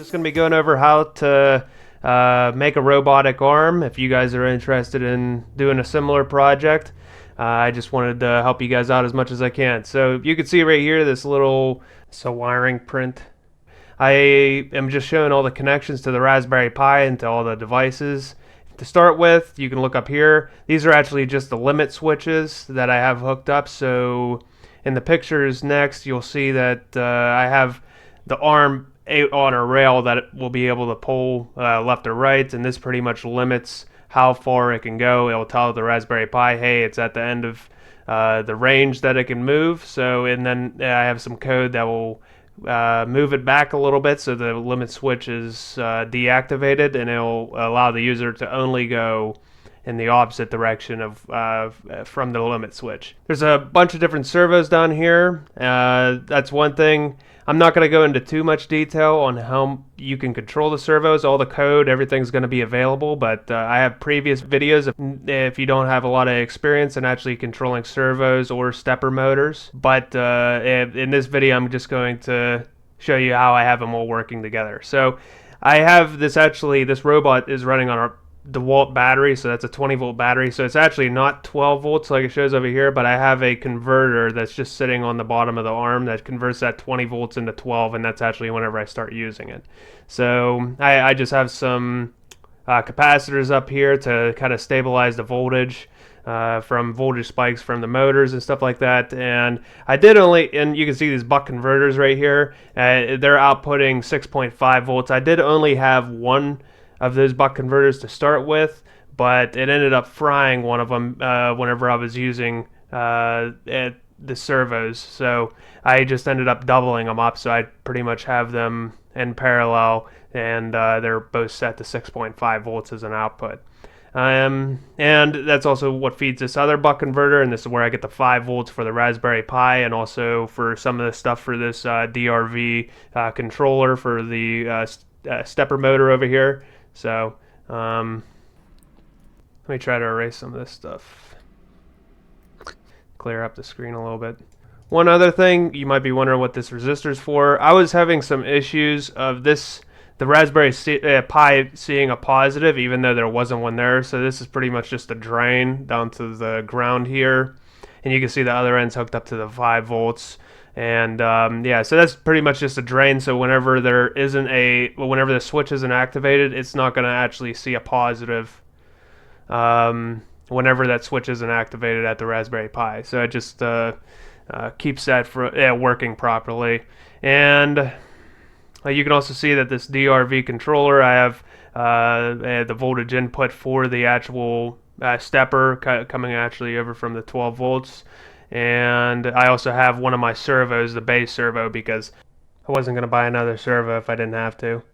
just going to be going over how to make a robotic arm. If you guys are interested in doing a similar project, I just wanted to help you guys out as much as I can. So you can see right here this little wiring print. I am just showing all the connections to the Raspberry Pi and to all the devices. To start with, you can look up here. These are actually just the limit switches that I have hooked up. So in the pictures next, you'll see that I have the arm on a rail that will be able to pull left or right, and this pretty much limits how far it can go. It'll tell the Raspberry Pi, hey, it's at the end of the range that it can move. So, and then I have some code that will move it back a little bit so the limit switch is deactivated, and it'll allow the user to only go in the opposite direction of from the limit switch. There's a bunch of different servos down here. That's one thing. I'm not going to go into too much detail on how you can control the servos. All the code, everything's going to be available, but I have previous videos if you don't have a lot of experience in actually controlling servos or stepper motors. But in this video, I'm just going to show you how I have them all working together. So I have this robot is running on a DeWalt battery, so that's a 20 volt battery, so it's actually not 12 volts like it shows over here, but I have a converter that's just sitting on the bottom of the arm that converts that 20 volts into 12, and that's actually whenever I start using it. So I just have some capacitors up here to kind of stabilize the voltage from voltage spikes from the motors and stuff like that. And I did and you can see these buck converters right here, they're outputting 6.5 volts. I did only have one of those buck converters to start with, but it ended up frying one of them whenever I was using the servos. So I just ended up doubling them up, so I pretty much have them in parallel, and they're both set to 6.5 volts as an output. And that's also what feeds this other buck converter, and this is where I get the 5 volts for the Raspberry Pi, and also for some of the stuff for this DRV controller for the stepper motor over here. So let me try to erase some of this stuff, clear up the screen a little bit. One other thing, you might be wondering what this resistor is for. I was having some issues of the Raspberry Pi seeing a positive even though there wasn't one there. So this is pretty much just a drain down to the ground here, and you can see the other end's hooked up to the 5 volts. And yeah, so that's pretty much just a drain. So whenever whenever the switch isn't activated, it's not going to actually see a positive whenever that switch isn't activated at the Raspberry Pi. So it just keeps that working properly. And you can also see that this DRV controller, I have the voltage input for the actual stepper coming actually over from the 12 volts. And I also have one of my servos, the base servo, because I wasn't going to buy another servo if I didn't have to.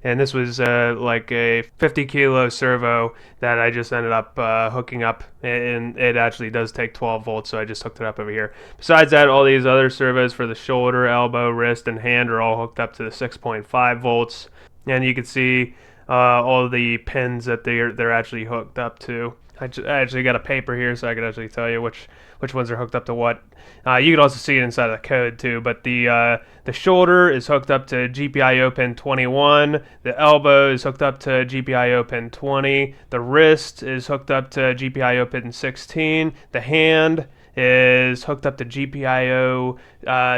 And this was like a 50 kilo servo that I just ended up hooking up, and it actually does take 12 volts, so I just hooked it up over here. Besides that, all these other servos for the shoulder, elbow, wrist, and hand are all hooked up to the 6.5 volts. And you can see all the pins that they're actually hooked up to. I actually got a paper here so I could actually tell you which ones are hooked up to what. You can also see it inside of the code too, but the shoulder is hooked up to GPIO pin 21, the elbow is hooked up to GPIO pin 20, the wrist is hooked up to GPIO pin 16, the hand is hooked up to GPIO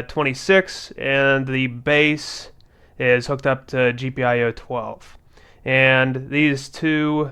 26, and the base is hooked up to GPIO 12. And these two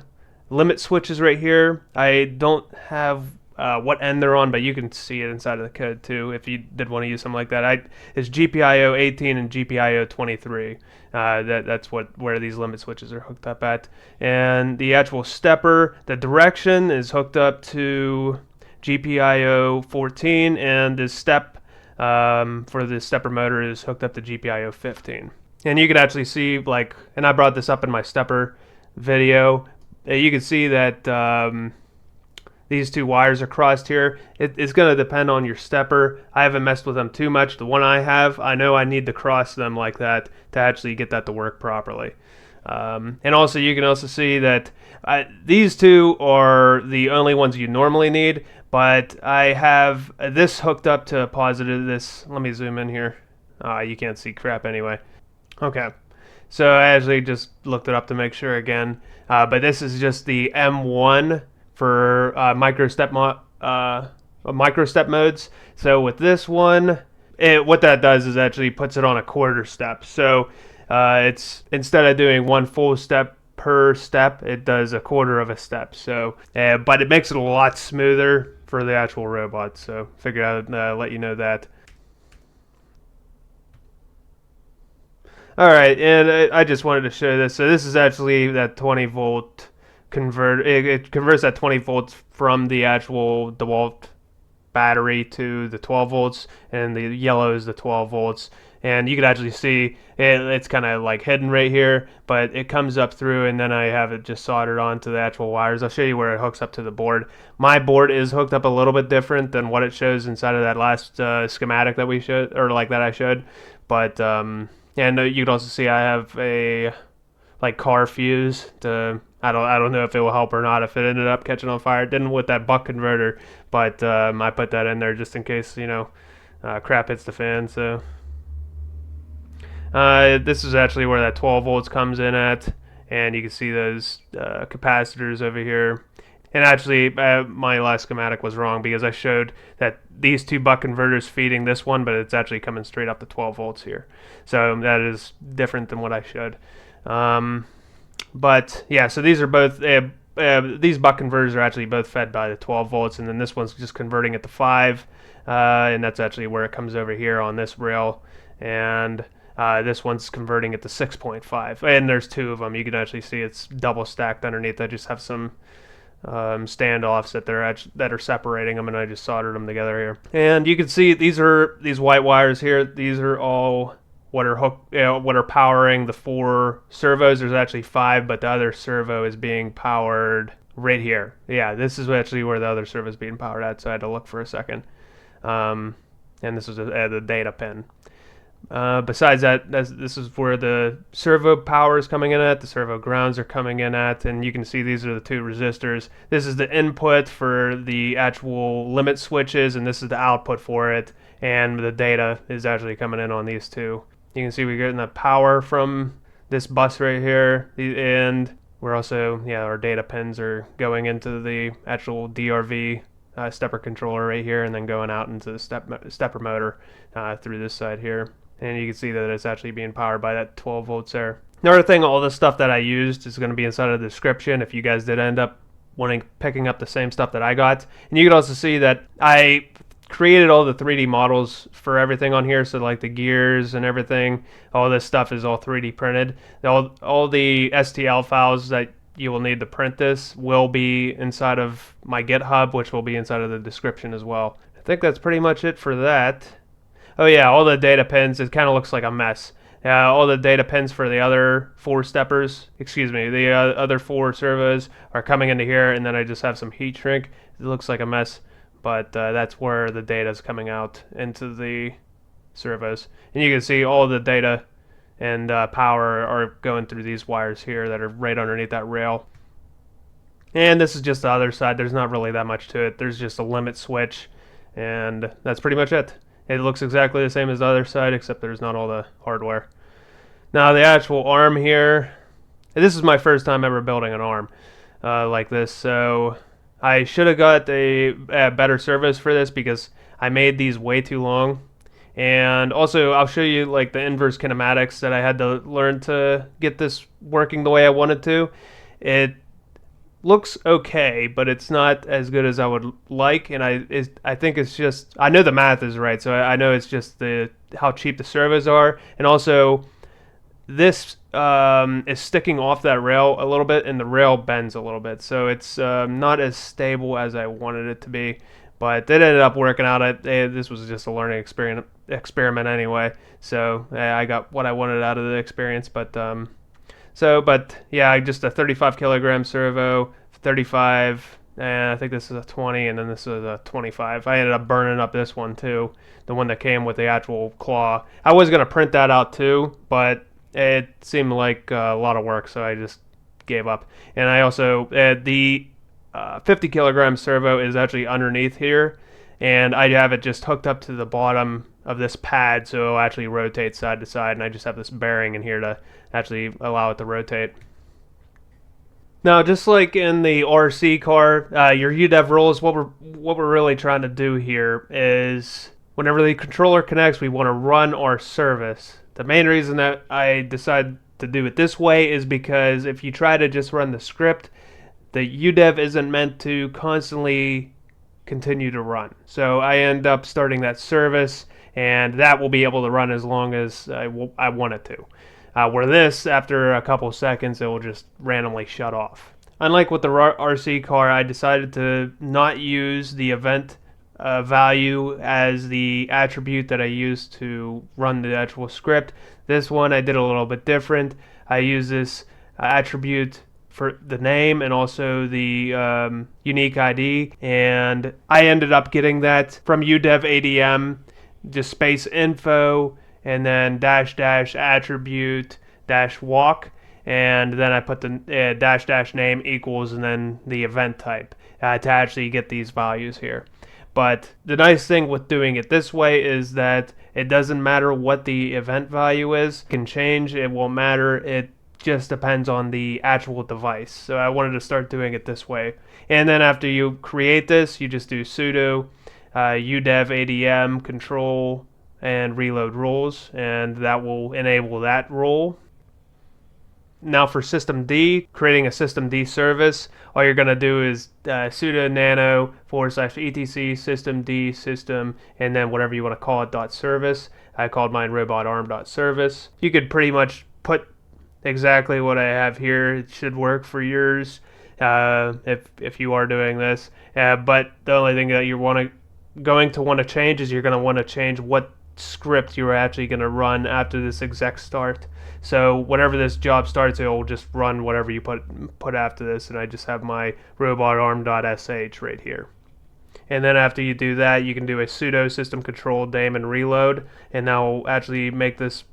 limit switches right here, I don't have what end they're on, but you can see it inside of the code too if you did want to use something like that. It's GPIO 18 and GPIO 23. That's where these limit switches are hooked up at. And the actual stepper, the direction is hooked up to GPIO 14, and the step for the stepper motor is hooked up to GPIO 15. And you can actually see, and I brought this up in my stepper video, you can see that these two wires are crossed here. It's going to depend on your stepper. I haven't messed with them too much. The one I have, I know I need to cross them like that to actually get that to work properly. And also, you can also see that these two are the only ones you normally need, but I have this hooked up to positive. Let me zoom in here. You can't see crap anyway. Okay. So I actually just looked it up to make sure again. But this is just the M1 for micro step modes. So with this one, what that does is actually puts it on a quarter step. So it's instead of doing one full step per step, it does a quarter of a step. So, but it makes it a lot smoother for the actual robot. So figured I'd let you know that. All right, and I just wanted to show this. So this is actually that 20 volt convert. It converts that 20 volts from the actual DeWalt battery to the 12 volts, and the yellow is the 12 volts. And you can actually see it's kind of like hidden right here, but it comes up through, and then I have it just soldered onto the actual wires. I'll show you where it hooks up to the board. My board is hooked up a little bit different than what it shows inside of that last schematic that we showed, or like that I showed. But and you can also see I have a like car fuse to I don't know if it will help or not if it ended up catching on fire. It didn't with that buck converter, but I put that in there just in case crap hits the fan. So this is actually where that 12 volts comes in at, and you can see those capacitors over here. And actually, my last schematic was wrong because I showed that these two buck converters feeding this one, but it's actually coming straight up to 12 volts here. So that is different than what I showed. But yeah, so these are both, these buck converters are actually both fed by the 12 volts, and then this one's just converting it to 5, and that's actually where it comes over here on this rail. And this one's converting it to 6.5, and there's two of them. You can actually see it's double stacked underneath. I just have some standoffs that are separating them, and I just soldered them together here. And you can see these white wires here. These are all what are powering the 4 servos. There's actually 5, but the other servo is being powered right here. Yeah, this is actually where the other servo is being powered at. So I had to look for a second. And this is the data pin. Besides that, this is where the servo power is coming in at, the servo grounds are coming in at, and you can see these are the 2 resistors. This is the input for the actual limit switches, and this is the output for it, and the data is actually coming in on these 2. You can see we're getting the power from this bus right here, and we're also, our data pins are going into the actual DRV stepper controller right here, and then going out into the stepper motor through this side here. And you can see that it's actually being powered by that 12 volts there. Another thing, all the stuff that I used is going to be inside of the description if you guys did end up picking up the same stuff that I got. And you can also see that I created all the 3D models for everything on here. So like the gears and everything, all this stuff is all 3D printed. All the STL files that you will need to print this will be inside of my GitHub, which will be inside of the description as well. I think that's pretty much it for that. Oh yeah, all the data pins, it kind of looks like a mess. All the data pins for the other 4 steppers, the other 4 servos are coming into here, and then I just have some heat shrink. It looks like a mess, but that's where the data is coming out into the servos. And you can see all the data and power are going through these wires here that are right underneath that rail. And this is just the other side. There's not really that much to it. There's just a limit switch, and that's pretty much it. It looks exactly the same as the other side, except there's not all the hardware. Now the actual arm here, this is my first time ever building an arm like this, so I should have got a better service for this because I made these way too long. And also I'll show you like the inverse kinematics that I had to learn to get this working the way I wanted to. It looks okay, but it's not as good as I would like, and I think it's just, I know the math is right, so I know it's just how cheap the servos are, and also this is sticking off that rail a little bit, and the rail bends a little bit, so it's not as stable as I wanted it to be, but it ended up working out. This was just a learning experiment anyway, so I got what I wanted out of the experience, but yeah, just a 35 kilogram servo, 35, and I think this is a 20, and then this is a 25. I ended up burning up this one too, the one that came with the actual claw. I was going to print that out too, but it seemed like a lot of work, so I just gave up. And I also, the 50 kilogram servo is actually underneath here, and I have it just hooked up to the bottom of this pad, so it'll actually rotate side to side, and I just have this bearing in here to actually allow it to rotate. Now, just like in the RC car, your udev rules, what we're really trying to do here is whenever the controller connects, we want to run our service. The main reason that I decided to do it this way is because if you try to just run the script, the udev isn't meant to constantly continue to run. So I end up starting that service, and that will be able to run as long as I want it to. Where this, after a couple seconds, it will just randomly shut off. Unlike with the RC car, I decided to not use the event value as the attribute that I used to run the actual script. This one I did a little bit different. I use this attribute for the name and also the unique ID, and I ended up getting that from udev ADM, just space info, and then dash attribute dash walk, and then I put the dash name equals and then the event type to actually get these values here. But the nice thing with doing it this way is that it doesn't matter what the event value is. It can change, it won't matter, it just depends on the actual device. So I wanted to start doing it this way. And then after you create this, you just do sudo udev ADM control and reload rules, and that will enable that rule. Now for systemd, creating a systemd service, all you're going to do is sudo nano /etc systemd system, and then whatever you want to call it .service. I called mine robotarm.service. You could pretty much put exactly what I have here. It should work for yours if you are doing this. But the only thing that you're going to want to change is you're going to want to change what script you're actually going to run after this exec start. So whenever this job starts, it will just run whatever you put after this, and I just have my robotarm.sh right here. And then after you do that, you can do a sudo system control daemon reload, and that will actually make this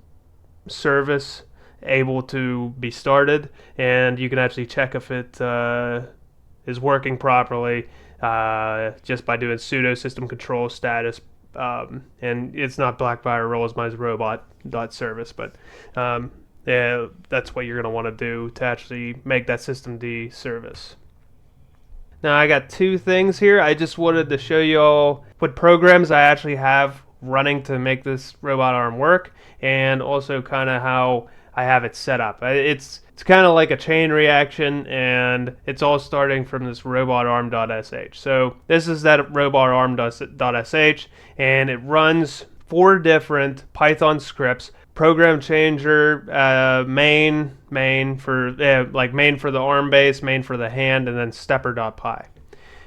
service able to be started, and you can actually check if it is working properly just by doing sudo system control status. And it's not Blackfire roles, mine's robot.service, but yeah, that's what you're going to want to do to actually make that systemd service. Now I got two things here. I just wanted to show you all what programs I actually have running to make this robot arm work, and also kind of how I have it set up. It's kind of like a chain reaction, and it's all starting from this robotarm.sh. So this is that robotarm.sh, and it runs 4 different Python scripts: program changer, main for main for the arm base, main for the hand, and then stepper.py.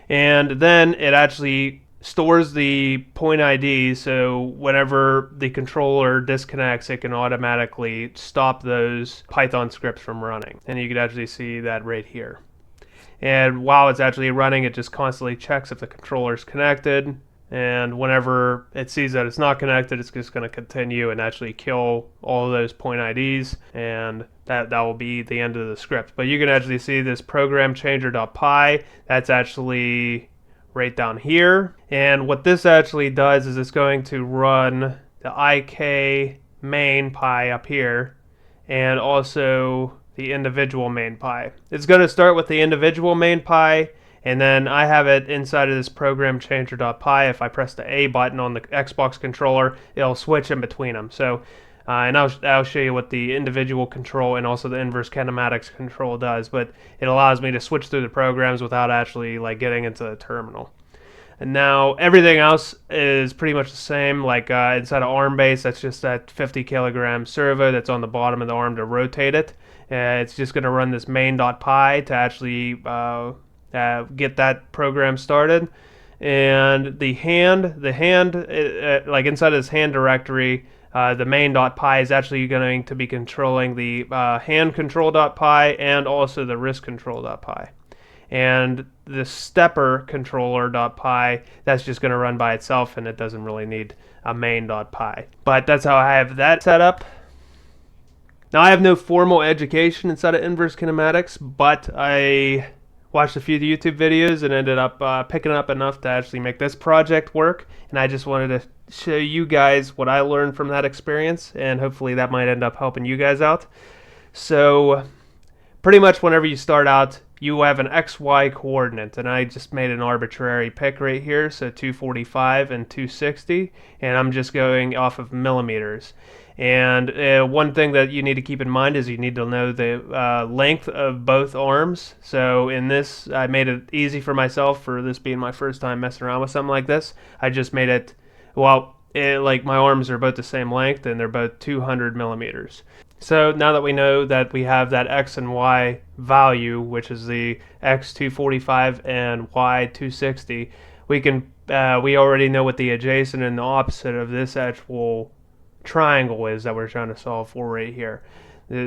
And then it actually stores the point ID, so whenever the controller disconnects, it can automatically stop those Python scripts from running. And you can actually see that right here. And while it's actually running, it just constantly checks if the controller is connected. And whenever it sees that it's not connected, it's just going to continue and actually kill all of those point IDs. And that will be the end of the script. But you can actually see this program changer.py. That's actually right down here, and what this actually does is it's going to run the IK main py up here, and also the individual main py. It's going to start with the individual main py, and then I have it inside of this program changer.py. If I press the A button on the Xbox controller, it'll switch in between them. So and I'll show you what the individual control and also the inverse kinematics control does, but it allows me to switch through the programs without actually getting into the terminal. And now everything else is pretty much the same. Inside of arm base, that's just that 50 kilogram servo that's on the bottom of the arm to rotate it. It's just going to run this main.py to actually get that program started. And the hand, inside of this hand directory, the main.py is actually going to be controlling the hand control.py and also the wrist control.py. And the stepper controller.py, that's just going to run by itself, and it doesn't really need a main.py. But that's how I have that set up. Now I have no formal education inside of inverse kinematics, but I watched a few YouTube videos and ended up picking up enough to actually make this project work. And I just wanted to show you guys what I learned from that experience, and hopefully that might end up helping you guys out. So pretty much whenever you start out, you have an XY coordinate, and I just made an arbitrary pick right here, so 245 and 260, and I'm just going off of millimeters. And one thing that you need to keep in mind is you need to know the length of both arms. So in this, I made it easy for myself, for this being my first time messing around with something like this. I just made it, well, like my arms are both the same length, and they're both 200 millimeters. So now that we know that we have that X and Y value, which is the X 245 and Y 260, we already know what the adjacent and the opposite of this actual triangle is that we're trying to solve for right here.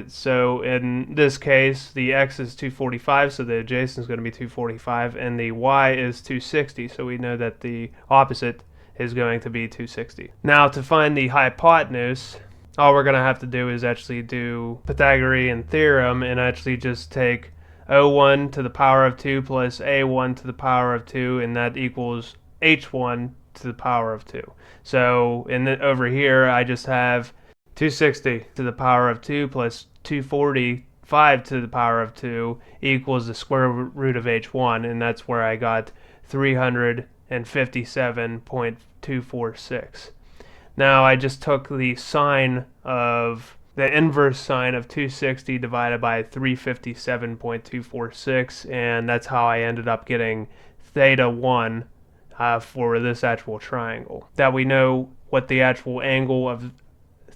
So in this case, the X is 245, so the adjacent is going to be 245, and the Y is 260, so we know that the opposite is going to be 260. Now to find the hypotenuse, all we're going to have to do is actually do Pythagorean theorem and actually just take O1 to the power of 2 plus A1 to the power of 2, and that equals H1 to the power of 2. So over here, I just have 260 to the power of 2 plus 245 to the power of 2 equals the square root of H1, and that's where I got 357.246. Now I just took the inverse sine of 260 divided by 357.246, and that's how I ended up getting theta 1 for this actual triangle. That we know what the actual angle of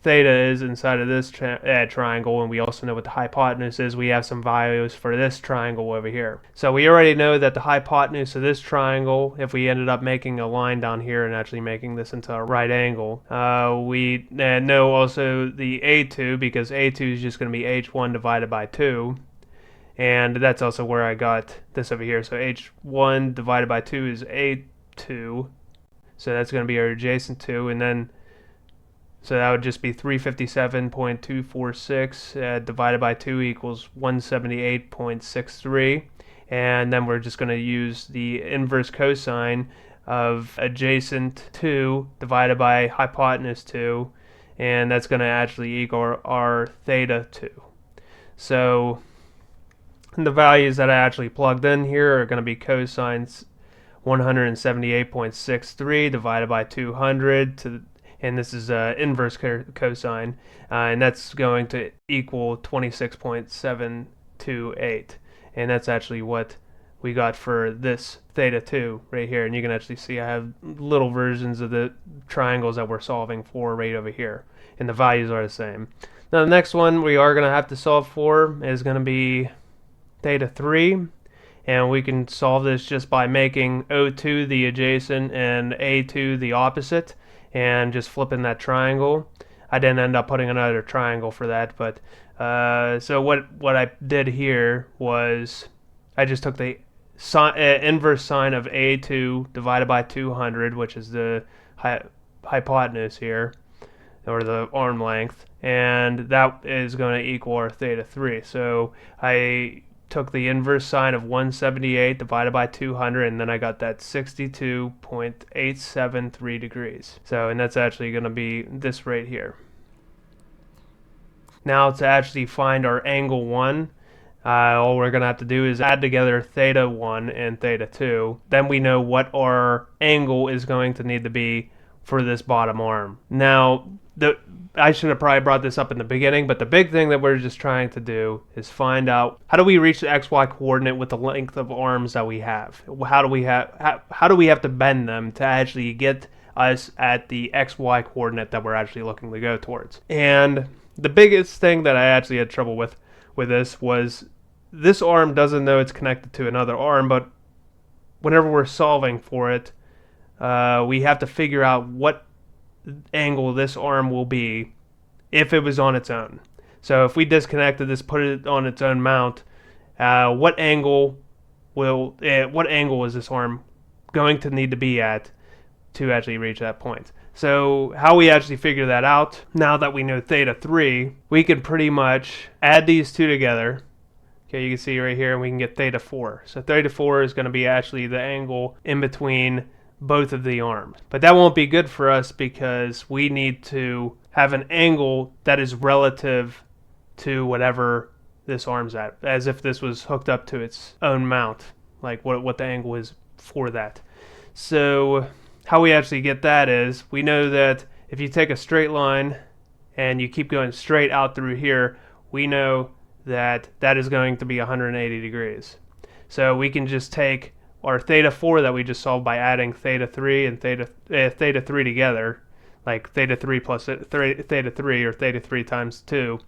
theta is inside of this triangle, and we also know what the hypotenuse is. We have some values for this triangle over here. So we already know that the hypotenuse of this triangle, if we ended up making a line down here and actually making this into a right angle, we know also the A2, because A2 is just going to be H1 divided by 2. And that's also where I got this over here. So H1 divided by 2 is A2. So that's going to be our adjacent 2, and then so that would just be 357.246 divided by 2 equals 178.63. And then we're just going to use the inverse cosine of adjacent 2 divided by hypotenuse 2. And that's going to actually equal our theta 2. So the values that I actually plugged in here are going to be cosines 178.63 divided by 200 and this is inverse cosine, and that's going to equal 26.728, and that's actually what we got for this theta 2 right here. And you can actually see I have little versions of the triangles that we're solving for right over here, and the values are the same. Now the next one we are going to have to solve for is going to be theta 3, and we can solve this just by making O2 the adjacent and A2 the opposite, and just flipping that triangle. I didn't end up putting another triangle for that, but so what I did here was I just took the inverse sine of A2 divided by 200, which is the hypotenuse here, or the arm length, and that is going to equal our theta 3. So I took the inverse sine of 178 divided by 200, and then I got that 62.873 degrees. So, and that's actually going to be this right here. Now to actually find our angle 1, all we're going to have to do is add together theta 1 and theta 2. Then we know what our angle is going to need to be for this bottom arm. Now, I should have probably brought this up in the beginning, but the big thing that we're just trying to do is find out how do we reach the XY coordinate with the length of arms that we have. How do we have to bend them to actually get us at the XY coordinate that we're actually looking to go towards. And the biggest thing that I actually had trouble with this was this arm doesn't know it's connected to another arm, but whenever we're solving for it, we have to figure out what angle this arm will be if it was on its own. So if we disconnected this, put it on its own mount, what angle is this arm going to need to be at to actually reach that point? So how we actually figure that out, now that we know theta 3, we can pretty much add these two together, Okay, you can see right here, and we can get theta 4. So theta 4 is going to be actually the angle in between both of the arms. But that won't be good for us because we need to have an angle that is relative to whatever this arm's at, as if this was hooked up to its own mount, like what the angle is for that. So how we actually get that is, we know that if you take a straight line and you keep going straight out through here, we know that that is going to be 180 degrees. So we can just take our theta 4 that we just solved by adding theta 3 and theta 3 together, like theta 3 plus theta 3, or theta 3 times 2,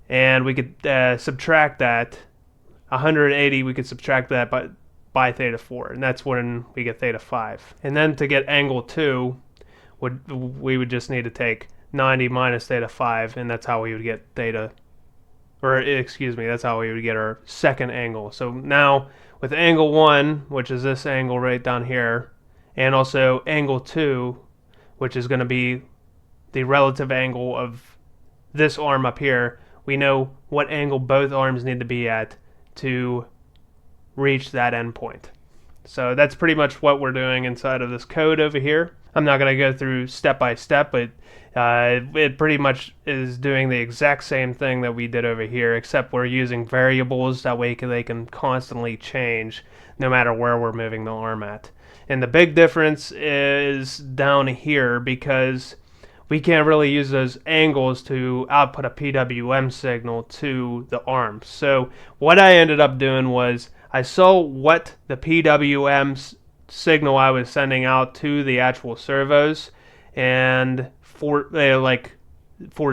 and we could subtract that 180. We could subtract that by theta 4, and that's when we get theta 5. And then to get angle 2, we would just need to take 90 minus theta 5, and that's how we would get theta, or excuse me, that's how we would get our second angle. So now with angle 1, which is this angle right down here, and also angle 2, which is going to be the relative angle of this arm up here, we know what angle both arms need to be at to reach that endpoint. So that's pretty much what we're doing inside of this code over here. I'm not going to go through step by step, but it pretty much is doing the exact same thing that we did over here, except we're using variables. That way they can constantly change no matter where we're moving the arm at. And the big difference is down here, because we can't really use those angles to output a PWM signal to the arm. So what I ended up doing was, I saw what the PWM signal I was sending out to the actual servos, and for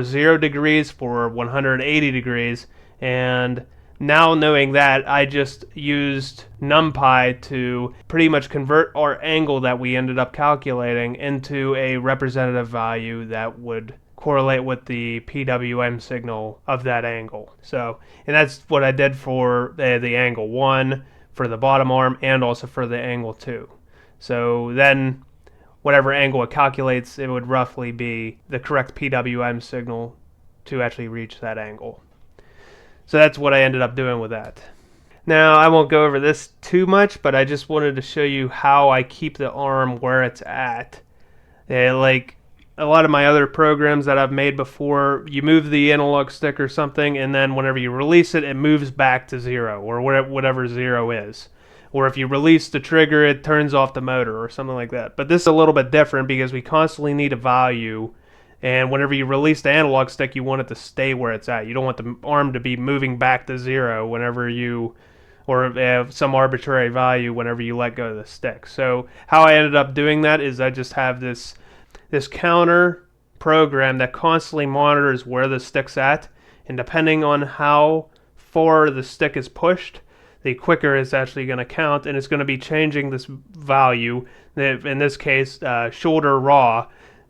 0 degrees, for 180 degrees, and now knowing that, I just used NumPy to pretty much convert our angle that we ended up calculating into a representative value that would correlate with the PWM signal of that angle. So, and that's what I did for the angle 1 for the bottom arm, and also for the angle 2. So then whatever angle it calculates, it would roughly be the correct PWM signal to actually reach that angle. So that's what I ended up doing with that. Now, I won't go over this too much, but I just wanted to show you how I keep the arm where it's at. Like a lot of my other programs that I've made before, you move the analog stick or something, and then whenever you release it, it moves back to 0, or whatever 0 is. Or if you release the trigger, it turns off the motor or something like that. But this is a little bit different because we constantly need a value. And whenever you release the analog stick, you want it to stay where it's at. You don't want the arm to be moving back to 0 whenever you, or some arbitrary value whenever you let go of the stick. So how I ended up doing that is I just have this counter program that constantly monitors where the stick's at, and depending on how far the stick is pushed, the quicker it's actually going to count, and it's going to be changing this value, in this case shoulder raw.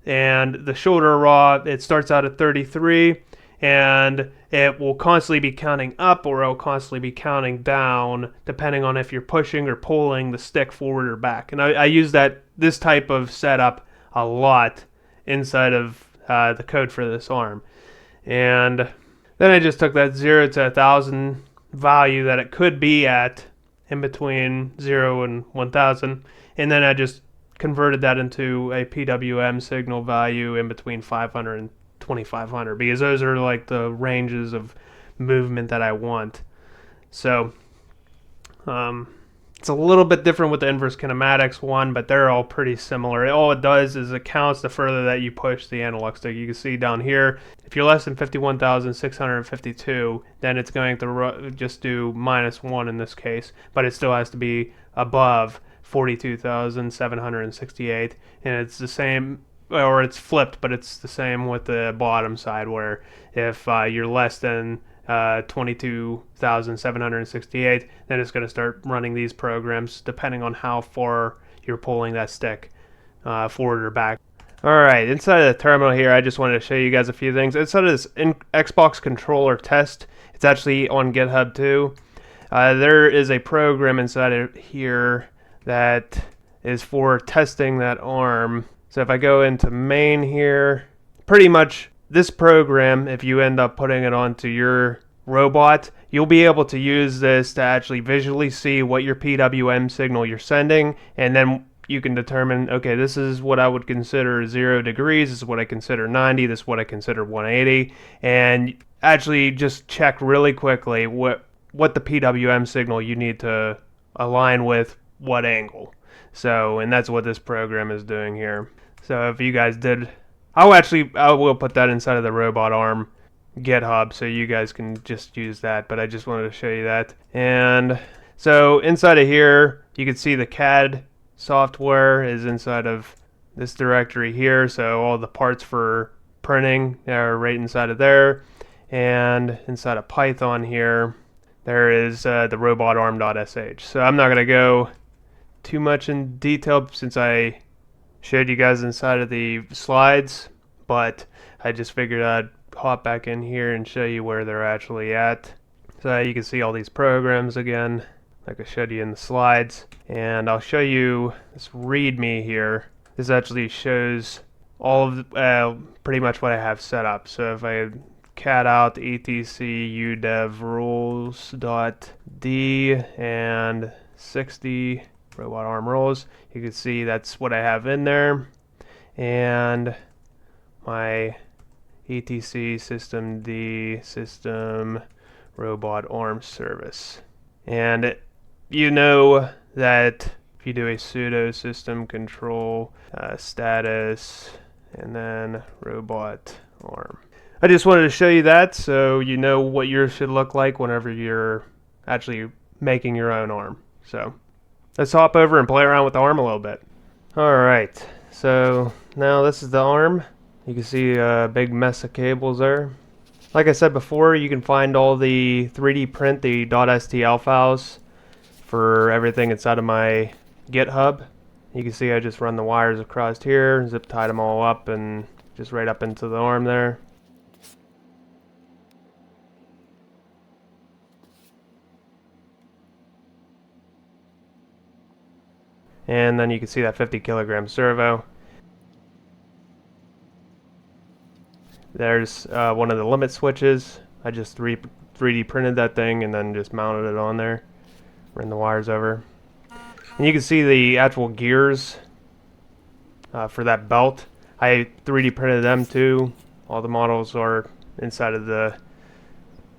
And the shoulder raw, it starts out at 33, and it will constantly be counting up, or it will constantly be counting down, depending on if you're pushing or pulling the stick forward or back. And I use this type of setup a lot inside of the code for this arm. And then I just took that 0 to 1,000 value that it could be at, in between 0 and 1,000, and then I just converted that into a PWM signal value in between 500 and 2500, because those are like the ranges of movement that I want. So it's a little bit different with the inverse kinematics one, but they're all pretty similar. All it does is it counts the further that you push the analog stick. You can see down here, if you're less than 51,652, then it's going to just do -1 in this case, but it still has to be above 42,768, and it's the same, or it's flipped, but it's the same with the bottom side, where if you're less than 22,768, then it's going to start running these programs depending on how far you're pulling that stick forward or back. Alright, inside of the terminal here, I just wanted to show you guys a few things. Inside of this Xbox controller test, it's actually on GitHub too. There is a program inside of here that is for testing that arm. So if I go into main here, pretty much this program, if you end up putting it onto your robot, you'll be able to use this to actually visually see what your PWM signal you're sending, and then you can determine, okay, this is what I would consider 0 degrees, this is what I consider 90, this is what I consider 180, and actually just check really quickly what the PWM signal you need to align with what angle. So, and that's what this program is doing here. So if you guys did, I will put that inside of the robot arm GitHub so you guys can just use that, but I just wanted to show you that. And so inside of here, you can see the CAD software is inside of this directory here, so all the parts for printing are right inside of there. And inside of Python here, there is the robotarm.sh. So I'm not going to go too much in detail since I showed you guys inside of the slides, but I just figured I'd hop back in here and show you where they're actually at. So you can see all these programs again, like I showed you in the slides. And I'll show you this README here. This actually shows all of pretty much what I have set up. So if I cat out etc udev rules.d and 60 robot arm rules, you can see that's what I have in there. And my etc system d system robot arm service. And you know that if you do a sudo system control status and then robot arm. I just wanted to show you that so you know what yours should look like whenever you're actually making your own arm. So let's hop over and play around with the arm a little bit. Alright, so now this is the arm. You can see a big mess of cables there. Like I said before, you can find all the 3D print, the .stl files for everything inside of my GitHub. You can see I just run the wires across here, zip tied them all up and just right up into the arm there. And then you can see that 50 kilogram servo. There's one of the limit switches. I just 3D printed that thing and then just mounted it on there. Ran the wires over. And you can see the actual gears for that belt. I 3D printed them too. All the models are inside of the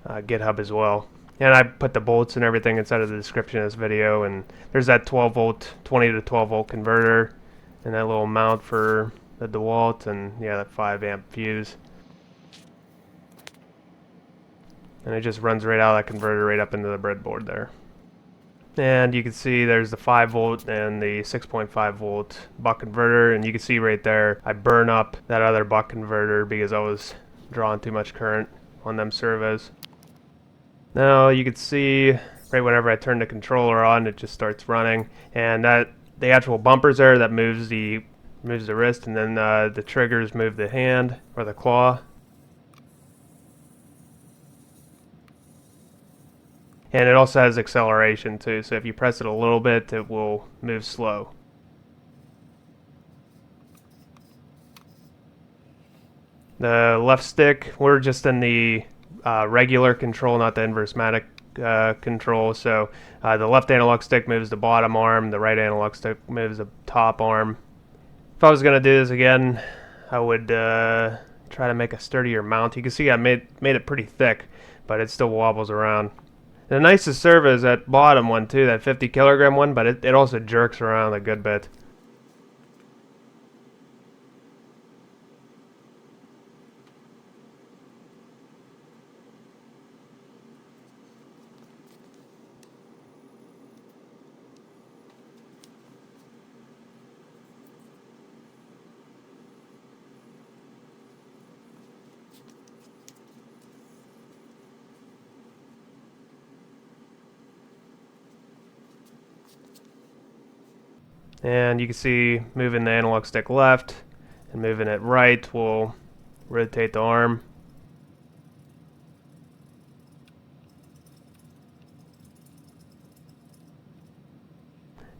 GitHub as well. And I put the bolts and everything inside of the description of this video. And there's that 12 volt, 20 to 12 volt converter, and that little mount for the DeWalt, and yeah, that 5 amp fuse. And it just runs right out of that converter right up into the breadboard there. And you can see there's the 5 volt and the 6.5 volt buck converter, and you can see right there I burn up that other buck converter because I was drawing too much current on them servos. Now you can see right whenever I turn the controller on, it just starts running, and that the actual bumpers there that moves the wrist, and then the triggers move the hand or the claw. And it also has acceleration too, so if you press it a little bit, it will move slow. The left stick, we're just in the regular control, not the inverse-matic control. So the left analog stick moves the bottom arm, the right analog stick moves the top arm. If I was going to do this again, I would try to make a sturdier mount. You can see I made it pretty thick, but it still wobbles around. The nicest servo is that bottom one too, that 50 kilogram one, but it also jerks around a good bit. And you can see moving the analog stick left and moving it right will rotate the arm.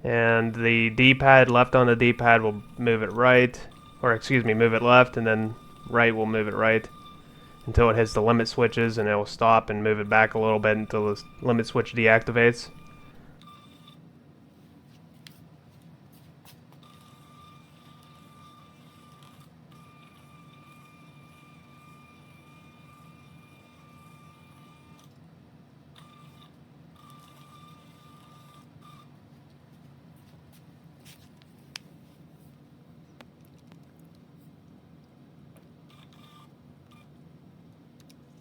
And the D-pad, left on the D-pad will move it right, or excuse me, move it left, and then right will move it right. until it hits the limit switches, and it will stop and move it back a little bit until the limit switch deactivates.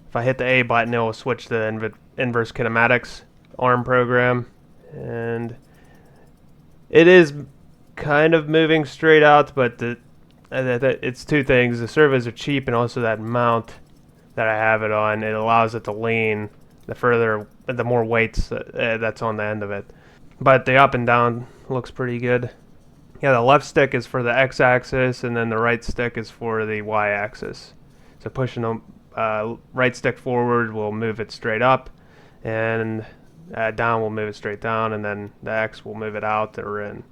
If I hit the A button, it will switch to the inverse kinematics ARM program, and it is kind of moving straight out, but it's two things. The servos are cheap, and also that mount that I have it on, it allows it to lean the more weights that's on the end of it. But the up and down looks pretty good. Yeah, the left stick is for the x-axis, and then the right stick is for the y-axis. So pushing the right stick forward will move it straight up, and down will move it straight down, and then the X will move it out or in.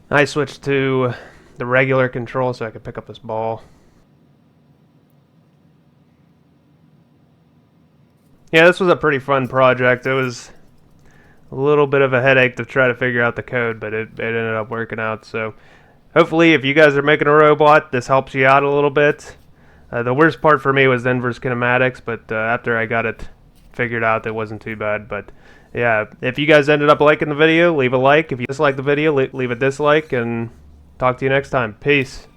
I switched to the regular control so I could pick up this ball. Yeah, this was a pretty fun project. It was a little bit of a headache to try to figure out the code, but it ended up working out. So hopefully if you guys are making a robot, this helps you out a little bit. The worst part for me was the inverse kinematics, but after I got it figured out, it wasn't too bad. But yeah, if you guys ended up liking the video, leave a like. If you dislike the video, leave a dislike, and talk to you next time. Peace.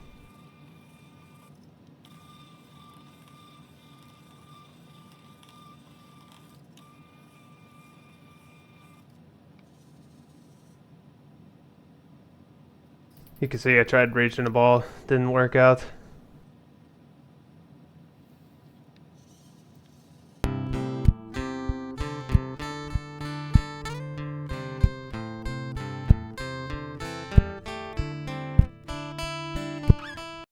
You can see I tried reaching the ball, didn't work out.